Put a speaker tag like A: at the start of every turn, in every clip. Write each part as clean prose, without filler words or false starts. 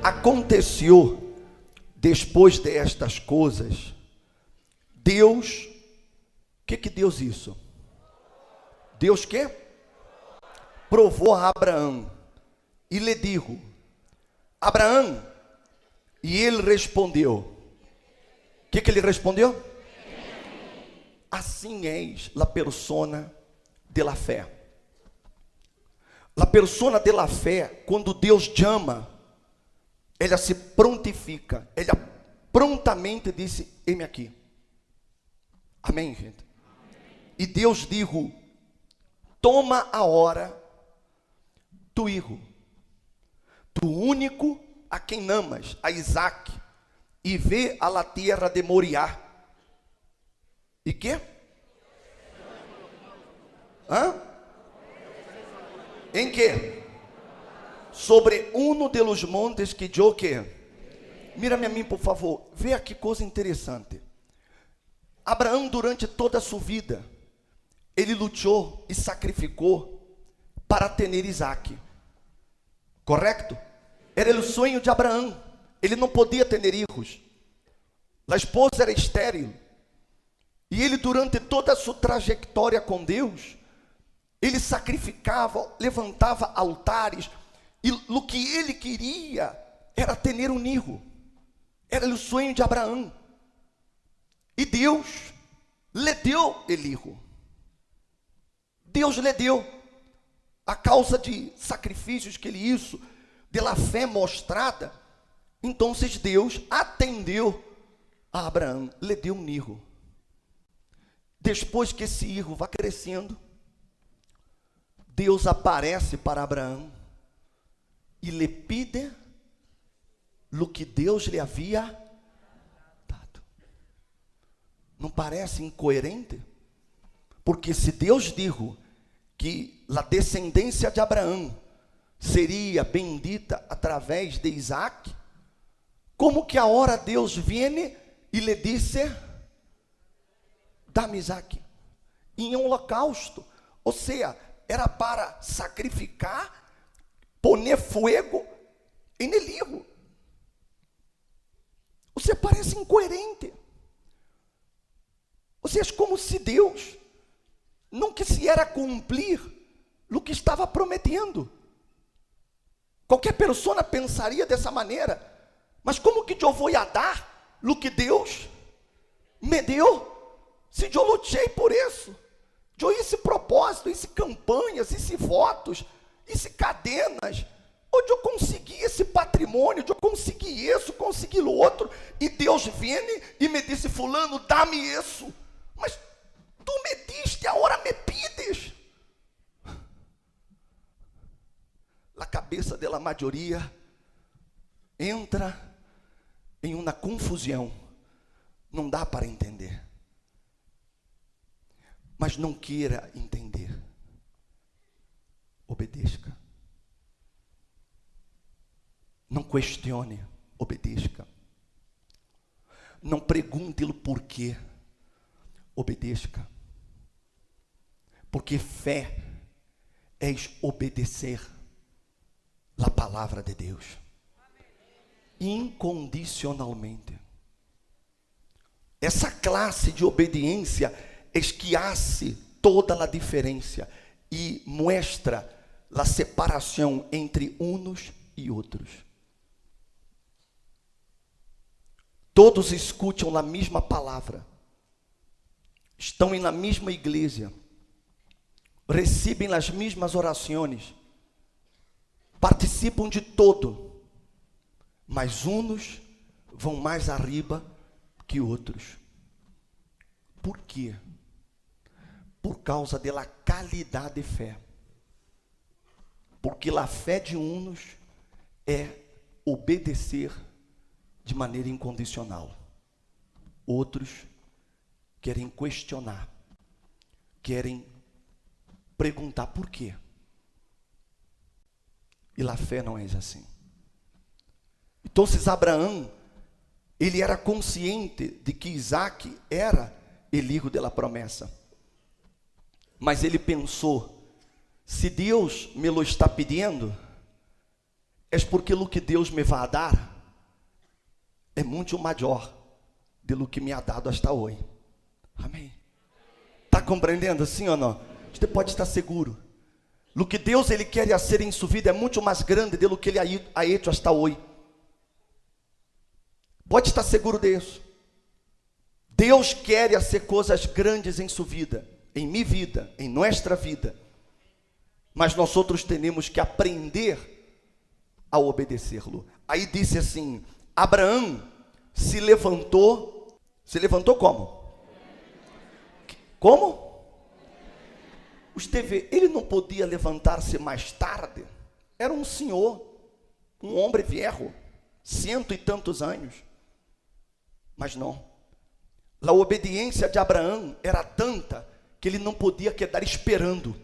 A: Aconteceu, depois destas coisas, Deus, o que Deus isso? Deus que? Provou a Abraão e lhe digo, Abraão, e ele respondeu, o que ele respondeu? Assim és la persona de la fé. La persona de la fé, quando Deus chama, ela se prontifica, ela prontamente disse, eis-me aqui. Amém, gente? Amém. E Deus dijo, toma a hora tu hijo, tu único a quem amas, a Isaac, e vê a la tierra de Moriá. E quê? Em que? Sobre um dos montes que eu que? Mira-me a mim, por favor. Vê que coisa interessante. Abraão, durante toda a sua vida, ele lutou e sacrificou para ter Isaac. Correto? Era o sonho de Abraão. Ele não podia ter filhos. A esposa era estéril. E ele, durante toda a sua trajetória com Deus, ele sacrificava, levantava altares, e o que ele queria era ter um filho. Era o sonho de Abraão. E Deus lhe deu o filho. Deus lhe deu, a causa de sacrifícios que ele hizo, de la fé mostrada. Então Deus atendeu a Abraão, lhe deu um filho. Depois que esse filho vai crescendo, Deus aparece para Abraão e lhe pede o que Deus lhe havia dado. Não parece incoerente? Porque se Deus dijo que a descendência de Abraão seria bendita através de Isaac, como que a hora Deus viene e lhe disse, dá-me Isaac, em um holocausto, ou seja, era para sacrificar, poner fogo em eligo. Você parece incoerente. Ou seja, como se Deus não quisera cumprir o que estava prometendo. Qualquer pessoa pensaria dessa maneira, mas como que eu vou dar o que Deus me deu? Se eu lutei por isso, eu hice propósito, hice campanhas, hice votos, hice cadenas, onde eu consegui esse patrimônio, eu consegui isso, consegui o outro, e Deus vem e me disse, fulano, dá-me isso, mas tu me diste, agora me pides. A cabeça da maioria entra em uma confusão, não dá para entender. Mas não queira entender. Obedeça. Não questione, obedeça. Não pergunte o porquê, obedeça. Porque fé é obedecer a palavra de Deus incondicionalmente. Essa classe de obediência esquiasse toda a diferença e mostra a separação entre uns e outros. Todos escutam a mesma palavra, estão na mesma igreja, recebem as mesmas orações, participam de todo, mas uns vão mais arriba que outros. Por quê? Por causa da qualidade de fé. Porque a fé de uns é obedecer de maneira incondicional. Outros querem questionar, querem perguntar por quê. E a fé não é assim. Então, Abraão, ele era consciente de que Isaac era o filho da promessa. Mas ele pensou, se Deus me lo está pedindo, é porque o que Deus me vai dar é muito maior do que me ha dado hasta hoje. Amém? Está compreendendo, sim ou não? Você pode estar seguro. O que Deus ele quer fazer em sua vida é muito mais grande do que ele ha hecho hasta hoje. Pode estar seguro disso. Deus quer fazer coisas grandes em sua vida, em minha vida, em nossa vida. Mas nós outros temos que aprender a obedecê-lo. Aí disse assim: Abraão se levantou. Se levantou como? Como? Você vê, ele não podia levantar-se mais tarde. Era um senhor, um homem viejo, 100 e tantos anos. Mas não. A obediência de Abraão era tanta que ele não podia quedar esperando.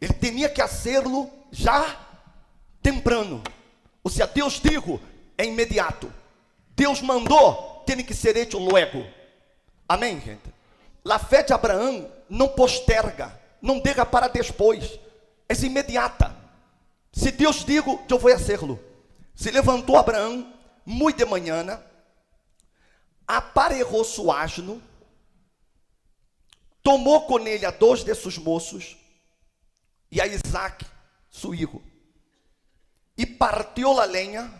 A: Ele tinha que fazê-lo já temprano. Ou seja, Deus digo, é imediato. Deus mandou, tem que ser hecho luego. Amém, gente? A fé de Abraão não posterga, não deixa para depois. É imediata. Se Deus digo, eu vou fazê-lo. Se levantou Abraão, muito de manhã, aparejou seu asno, tomou com ele a 2 de seus moços e a Isaac, seu filho, e partiu a lenha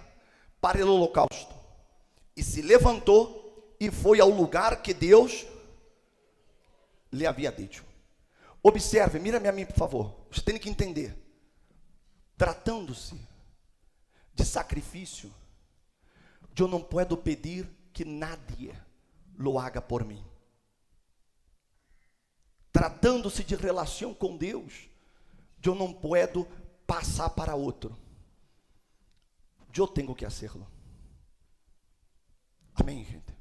A: para o holocausto, e se levantou e foi ao lugar que Deus lhe havia dito. Observe, mira-me a mim, por favor. Você tem que entender. Tratando-se de sacrifício, eu não posso pedir que nadie lo haga por mim. Tratando-se de relação com Deus, eu não posso passar para outro. Eu tenho que fazê-lo. Amém, gente?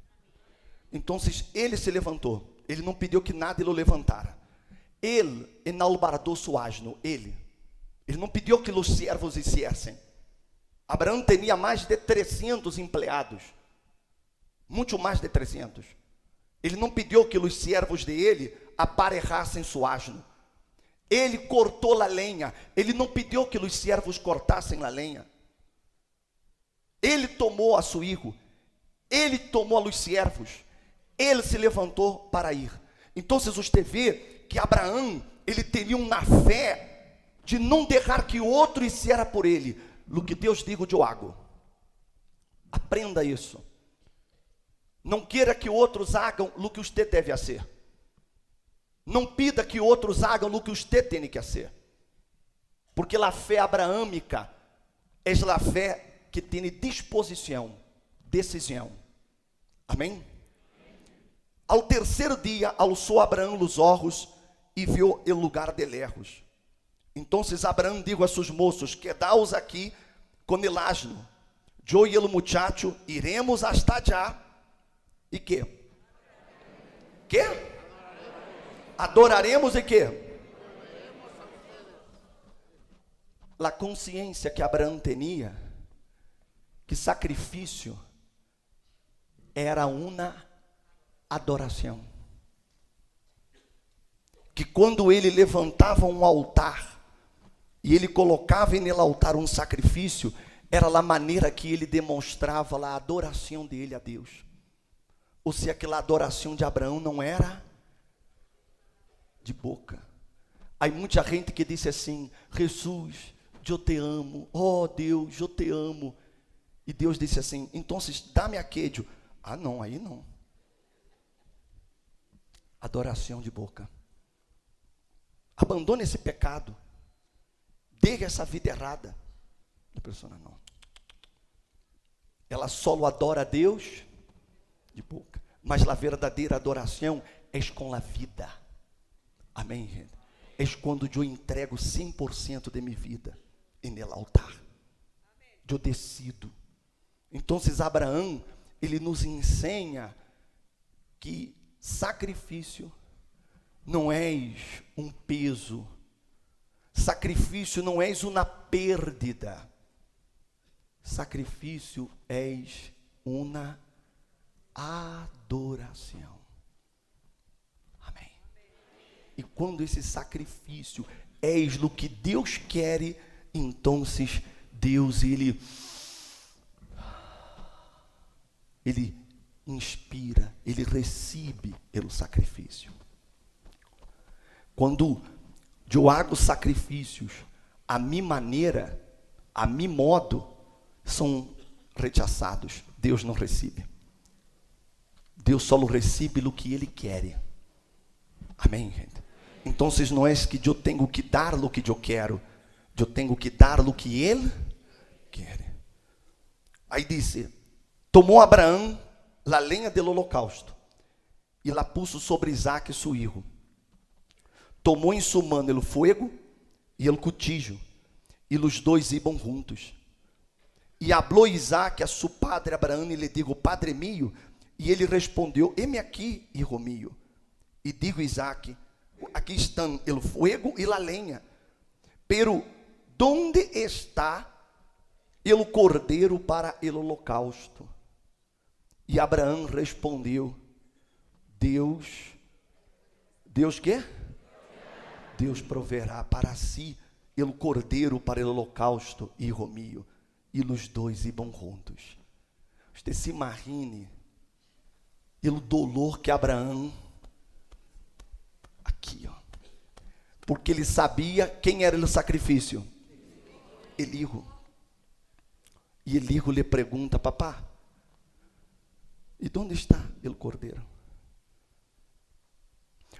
A: Então, ele se levantou. Ele não pediu que nada ele o levantara. Ele enalbardou seu asno. Ele não pediu que os servos hiciessem. Abraão tinha mais de 300 empregados. Muito mais de 300. Ele não pediu que os servos de ele aparejassem seu asno. Ele cortou a lenha. Ele não pediu que os servos cortassem a lenha. Ele tomou a seu filho. Ele tomou a os servos. Ele se levantou para ir. Então, você vê que Abraão, ele teria uma fé de não deixar que outro hiciera por ele. O que Deus digo, eu hago. Aprenda isso. Não queira que outros hagam o que você deve fazer. Não pida que outros hagam o que você tem que fazer. Porque a fé abraâmica é a fé que tem disposição, decisão. Amém? Ao terceiro dia, alçou Abraão os olhos e viu o lugar de lejos. Então Abraão dijo a seus moços: quedaos aqui com el asno. Eu e o muchacho iremos hasta allá. E que? Que? Adoraremos e que? A consciência que Abraão tinha, que sacrifício era uma adoração. Que quando ele levantava um altar e ele colocava nele altar um sacrifício, era a maneira que ele demonstrava a adoração dele a Deus. Ou seja, aquela adoração de Abraão não era de boca. Há muita gente que disse assim: Jesus, eu te amo, oh Deus, eu te amo. E Deus disse assim: então dá-me aquele. Ah não, aí não. Adoração de boca. Abandone esse pecado. Deixe essa vida errada. A pessoa não. Ela só adora a Deus de boca. Mas a verdadeira adoração é com a vida. Amém, gente? É quando eu entrego 100% de minha vida em el altar. Eu decido. Então, Abraão, ele nos ensina que sacrifício não és um peso. Sacrifício não és uma perda. Sacrifício és uma adoração. Amém. E quando esse sacrifício és o que Deus quer, então Deus, ele inspira, ele recebe o sacrifício. Quando eu hago sacrifícios a minha maneira, a meu modo, são rechaçados. Deus não recebe. Deus só recebe o que Ele quer. Amém, gente? Então, não é que eu tenho que dar o que eu quero, eu tenho que dar o que Ele quer. Aí disse: tomou Abraão a lenha do holocausto e la puso sobre Isaac, seu filho. Tomou em sua mão o fogo e o cuchillo, e os dois iam juntos. E hablou Isaac a seu padre Abraão, e lhe digo: Padre mío. E ele respondeu: Heme aqui, hijo mío. E digo Isaac: aqui estão o fogo e a lenha, pero donde está o cordeiro para o holocausto? E Abraão respondeu: Deus quê? Deus proverá para si o cordeiro para o holocausto, hijo mío. E os dois iam juntos. Você se imagine o dolor que Abraão, aqui, ó, porque ele sabia quem era o sacrifício, Elihu. E Elihu lhe pergunta: papá, e onde está o cordeiro?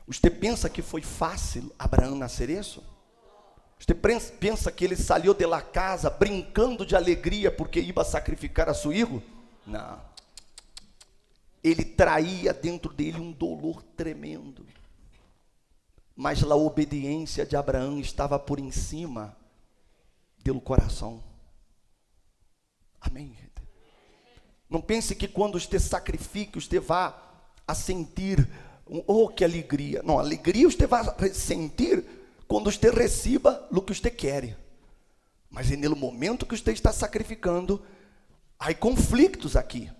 A: Você pensa que foi fácil Abraão nascer isso? Você pensa que ele saiu de la casa brincando de alegria porque ia sacrificar a seu filho? Não. Ele traía dentro dele um dolor tremendo. Mas a obediência de Abraão estava por em cima do coração. Amém, gente? Não pense que quando você sacrifica, você vá a sentir, oh, que alegria. Não, alegria você vai sentir quando você receba o que você quer. Mas é no momento que você está sacrificando, há conflitos aqui.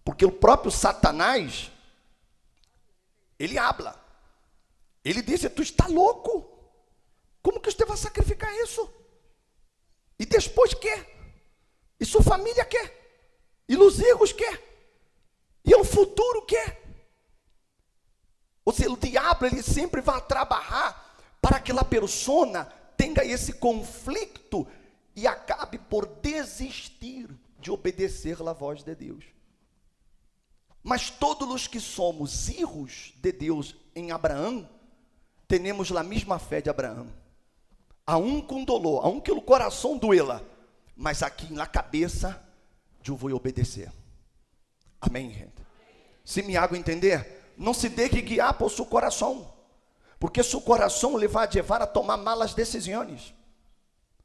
A: Porque o próprio Satanás, ele habla. Ele disse: tu está louco? Como que você vai sacrificar isso? E depois quê? E sua família quê? E os erros quê? E o futuro quê? Ou seja, o diabo, ele sempre vai trabalhar para que a pessoa tenha esse conflito e acabe por desistir de obedecer a voz de Deus. Mas todos os que somos filhos de Deus em Abraão, temos a mesma fé de Abraão. A um com dolor, a um que o coração duela, mas aqui na cabeça, eu vou obedecer. Amém, gente? Se me hago entender, não se deixe guiar por seu coração, porque seu coração lhe vai levar a tomar malas decisões.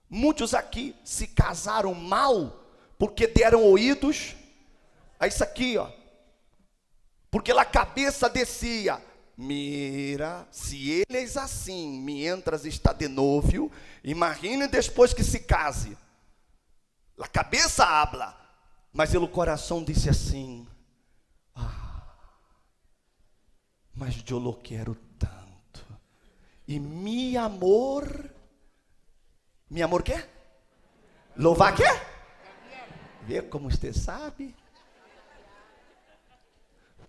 A: Muitos aqui se casaram mal, porque deram ouvidos a isso aqui, ó. Porque a cabeça descia: mira, se eles assim, mientras está de novo, imagine depois que se case. A cabeça habla, mas o coração disse assim: mas eu lo quero tanto. E mi amor quê? Louvar quê? Vê como você sabe?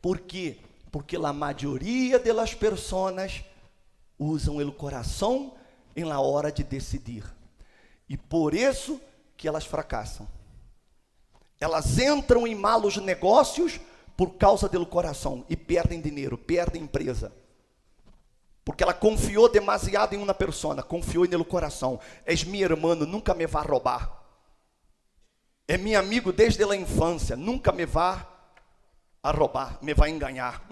A: Por quê? Porque a maioria das pessoas usam o coração em la hora de decidir. E por isso que elas fracassam. Elas entram em malos negócios por causa do coração e perdem dinheiro, perdem empresa. Porque ela confiou demasiado em uma pessoa, confiou no coração. És meu irmão, nunca me vai roubar. É meu amigo desde a infância, nunca me vai a roubar, me vai enganar.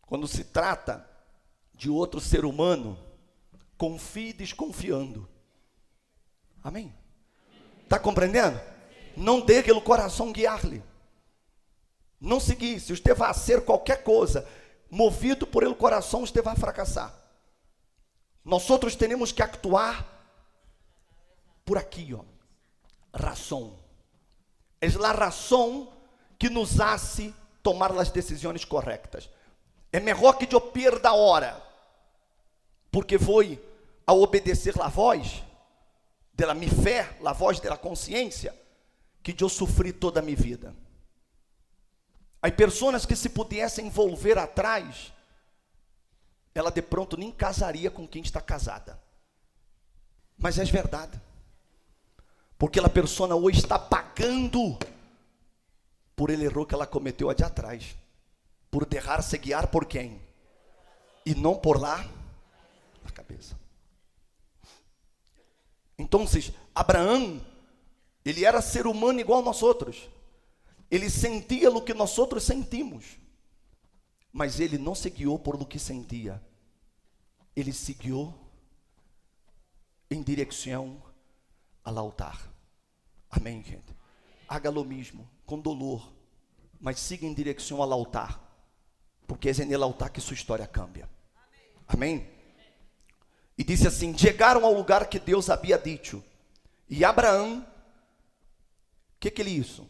A: Quando se trata de outro ser humano, confie desconfiando. Amém? Está compreendendo? Não deixe o coração guiar-lhe. Não seguir. Se você vai ser qualquer coisa, movido por el coração, você vai fracassar. Nós outros temos que actuar por aqui, ó. Razão. É a razão que nos hace tomar as decisões corretas. É melhor que eu perda a hora, porque foi a obedecer a voz da minha fé, a voz da consciência, que eu sofri toda a minha vida. Há pessoas que se pudessem envolver atrás, ela de pronto nem casaria com quem está casada. Mas é verdade. Porque a pessoa hoje está pagando por ele erro que ela cometeu ali atrás. Por deixar-se guiar por quem? E não por lá a cabeça. Então, Abraão, ele era ser humano igual a nós outros. Ele sentia o que nós outros sentimos. Mas ele não se guiou por lo que sentia. Ele se guiou em direção ao altar. Amém, gente? Haga o mesmo, com dolor, mas siga em direção ao altar, porque é no altar que sua história cambia. Amém? E disse assim: chegaram ao lugar que Deus havia dito, e Abraão, o que ele hizo?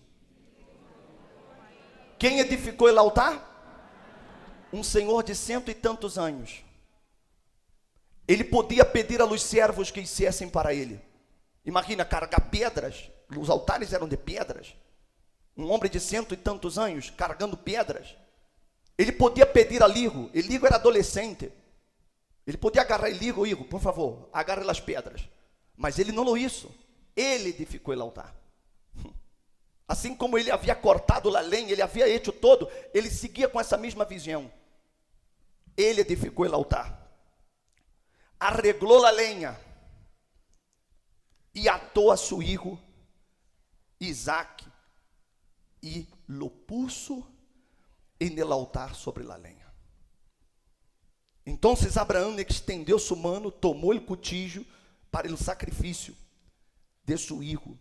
A: Quem edificou o altar? Um senhor de 100 e tantos anos. Ele podia pedir a los servos que hiciessem para ele. Imagina, carregar pedras. Os altares eram de pedras. Um homem de 100 e tantos anos carregando pedras. Ele podia pedir a Eligo. Eligo era adolescente. Ele podia agarrar Eligo, por favor, agarre as pedras. Mas ele não o hizo. Ele edificou o altar. Assim como ele havia cortado a lenha, ele havia hecho todo, ele seguia com essa mesma visão. Ele edificou o altar. Arreglou a lenha. E atou a seu filho Isaac. E lo puso en el altar sobre a lenha. Então Abraão estendeu sua mão, tomou o cuchillo para o sacrifício de seu filho.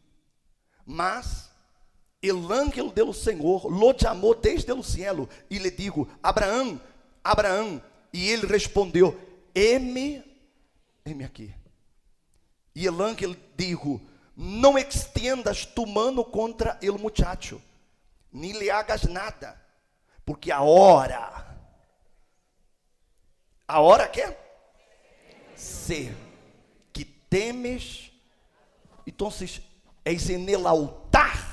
A: Mas el ángel do Senhor lo chamou desde o cielo e lhe digo: Abraão, Abraão. E ele respondeu: heme aqui. E el ángel dijo: não extiendas tu mano contra el muchacho, ni le hagas nada, porque a hora que se que temes, então és en altar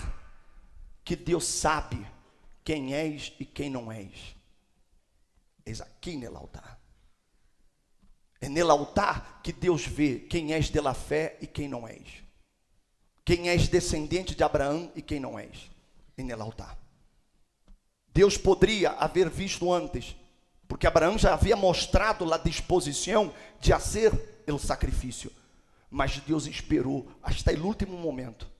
A: que Deus sabe quem és e quem não és. És aqui no altar. É no altar que Deus vê quem és de la fé e quem não és. Quem és descendente de Abraão e quem não és. É no altar. Deus poderia haver visto antes, porque Abraão já havia mostrado a disposição de fazer o sacrifício. Mas Deus esperou até o último momento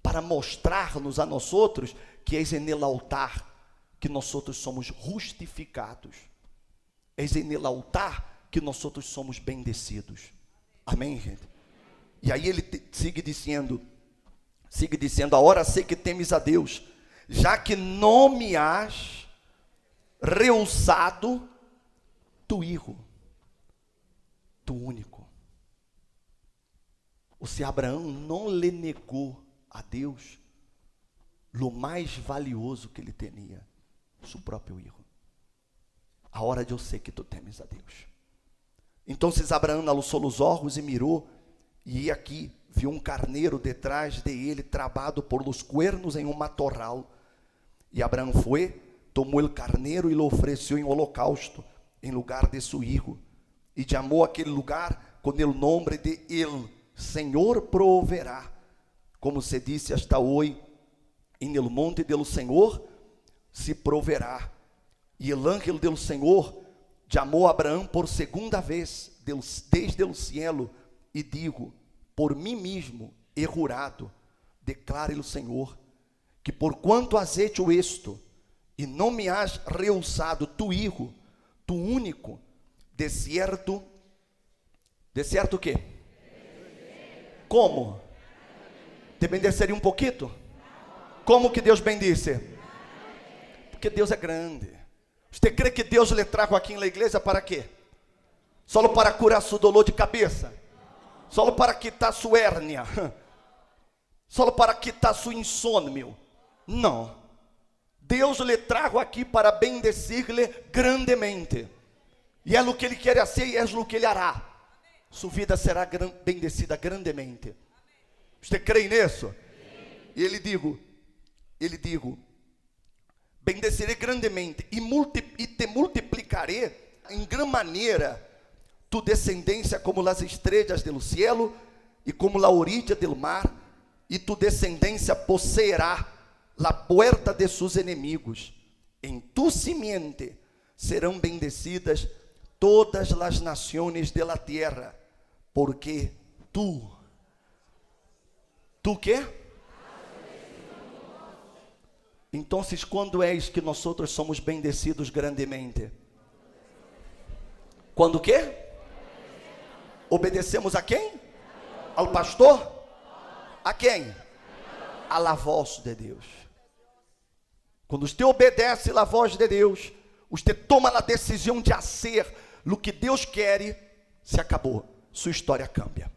A: para mostrar-nos a nós outros que é no altar que nós outros somos justificados. É no altar que nós outros somos bendecidos. Amém, gente? E aí ele sigue dizendo, agora sei que temes a Deus, já que não me has rehusado tu hijo, tu único. Ou seja, Abraão não lhe negou a Deus o mais valioso que ele tinha, seu próprio hijo. A hora de eu sei que tu temes a Deus. Então Abraão alçou os olhos e mirou, e aqui viu um carneiro detrás de ele, travado por los cuernos em um matorral. E Abraão foi, tomou o carneiro e lo ofereceu em holocausto, em lugar de seu hijo. E chamou aquele lugar com o nome de El Senhor proverá. Como se disse hasta hoje, em el monte del Senhor se proverá. E o ángel do Senhor chamou Abraão por segunda vez desde o cielo e digo: por mim mesmo he jurado, declara o Senhor, que por quanto has hecho esto e não me has rehusado tu hijo, tu único, de cierto o quê? Como? Te bendeceria um pouquinho? Como que Deus bendice? Porque Deus é grande. Você crê que Deus lhe trago aqui na igreja para quê? Só para curar seu dolor de cabeça? Só para quitar sua hérnia? Só para quitar sua insônia? Não. Deus lhe trago aqui para bendecir-lhe grandemente. E é o que Ele quer fazer e é o que Ele hará. sua vida será bendecida grandemente. Você crê nisso? E ele digo, bendecerei grandemente e te multiplicarei em gran maneira tu descendência como as estrelas do cielo e como a orilla del mar, e tu descendência posseerá la puerta de sus enemigos. Em tu simiente serão bendecidas todas as nações de la tierra, porque tu quê? Então, quando é que nós outros somos bendecidos grandemente? Quando o quê? Obedecemos a quem? Ao pastor? A quem? A la voz de Deus. Quando você obedece a voz de Deus, você toma a decisão de fazer o que Deus quer, se acabou, sua história cambia.